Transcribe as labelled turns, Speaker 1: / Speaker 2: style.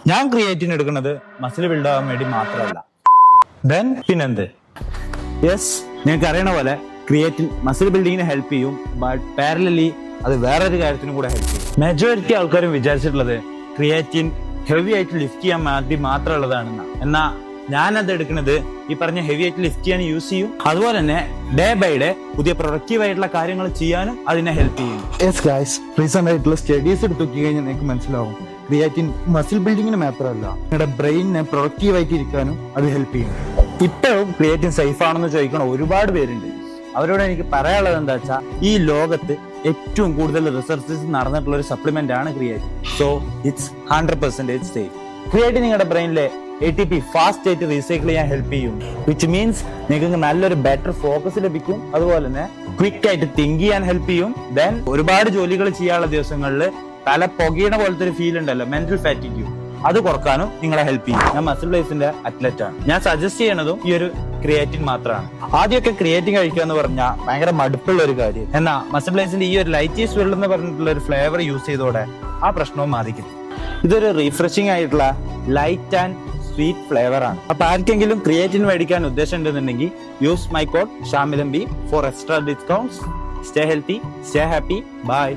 Speaker 1: ഞാൻ ക്രിയേറ്റിൻ എടുക്കുന്നത് muscle build ആവാൻ വേണ്ടി മാത്രമല്ല. പിന്നെന്ത്? യെസ്, നിങ്ങൾക്ക് അറിയണ പോലെ ക്രിയേറ്റിൻ മസിൽ ബിൽഡിങ്ങിന് ഹെൽപ്പ് ചെയ്യും. ബട്ട് പാരലലി അത് വേറൊരു കാര്യത്തിനും കൂടെ ഹെൽപ്പ് ചെയ്യും. മെജോറിറ്റി ആൾക്കാരും വിചാരിച്ചിട്ടുള്ളത് ക്രിയേറ്റിൻ ഹെവി ആയിട്ട് ലിഫ്റ്റ് ചെയ്യാൻ വേണ്ടി മാത്രമുള്ളതാണെന്നാ. എന്നാ ഞാനത് എടുക്കുന്നത് ഈ പറഞ്ഞ ഹെവി ആയിട്ട് ലിഫ്റ്റ് ചെയ്യാൻ യൂസ് ചെയ്യും. അതുപോലെ തന്നെ ഡേ ബൈ ഡേ പുതിയ പ്രൊഡക്റ്റീവ് ആയിട്ടുള്ള കാര്യങ്ങൾ ചെയ്യാനും അതിനെ ഹെൽപ്പ് ചെയ്യും.
Speaker 2: യെസ് ഗൈസ്, റീസെന്റ് ആയിട്ടുള്ള സ്റ്റഡീസ് എടുത്ത് നോക്കി കഴിഞ്ഞാൽ നിങ്ങൾക്ക് മനസ്സിലാവും ക്രിയേറ്റിൻ മസിൽ ബിൽഡിങ്ങിന് മാത്രമല്ല നിങ്ങളുടെ ബ്രെയിനിനെ പ്രൊഡക്റ്റീവ് ആയിട്ട് ഇരിക്കാനും അത് ഹെൽപ്പ് ചെയ്യും.
Speaker 1: ഇപ്പോഴും ക്രിയേറ്റിൻ സേഫ് ആണെന്ന് ചോദിക്കണ ഒരുപാട് പേരുണ്ട്. അവരോട് എനിക്ക് പറയാനുള്ളത് എന്താ വെച്ചാൽ ഈ ലോകത്ത് ഏറ്റവും കൂടുതൽ റിസർച്ചസ് നടന്നിട്ടുള്ള ഒരു സപ്ലിമെന്റ് ആണ് creatine. So it's 100% safe. Creatine നിങ്ങളുടെ ബ്രെയിനിലെ ATP ഫാസ്റ്റ് ആയിട്ട് റീസൈക്കിൾ ചെയ്യാൻ ഹെൽപ്പ് ചെയ്യും. വിച്ച് മീൻസ് നിങ്ങൾക്ക് നല്ലൊരു ബെറ്റർ ഫോക്കസ് ലഭിക്കും. അതുപോലെ തന്നെ ക്വിക്ക് ആയിട്ട് തിങ്ക് ചെയ്യാൻ ഹെൽപ്പ് ചെയ്യും. ദെൻ ഒരുപാട് ജോലികൾ ചെയ്യാനുള്ള ദിവസങ്ങളിൽ തല പുകയണ പോലത്തെ ഒരു ഫീൽ ഉണ്ടല്ലോ, മെന്റൽ ഫാറ്റിഗ്യൂ, അത് കുറക്കാനും നിങ്ങളെ ഹെൽപ്പ് ചെയ്യും. ഞാൻ മസിൽ പ്ലേസിന്റെ അത്ലറ്റ് ആണ്. ഞാൻ സജസ്റ്റ് ചെയ്യണതും ഈ ഒരു ക്രിയേറ്റിൻ മാത്രമാണ്. ആദ്യമൊക്കെ ക്രിയേറ്റിൻ കഴിക്കുക എന്ന് പറഞ്ഞാൽ ഭയങ്കര മടുപ്പുള്ള ഒരു കാര്യം. എന്നാൽ മസിൽ പ്ലേസിന്റെ ഈ ഒരു ലൈറ്റീസ് വെള്ളം എന്ന് പറഞ്ഞിട്ടുള്ള ഒരു ഫ്ലേവർ യൂസ് ചെയ്തോടെ ആ പ്രശ്നവും മാറിക്കും. ഇതൊരു റീഫ്രഷിംഗ് ആയിട്ടുള്ള ലൈറ്റ് ആൻഡ് സ്വീറ്റ് ഫ്ലേവർ ആണ്. അപ്പൊ ആർക്കെങ്കിലും ക്രിയേറ്റിൻ മേടിക്കാൻ ഉദ്ദേശം ഉണ്ടെന്നുണ്ടെങ്കിൽ യൂസ് മൈ കോഡ് ഷാമിലംബി for extra discounts. Stay healthy, stay happy, by.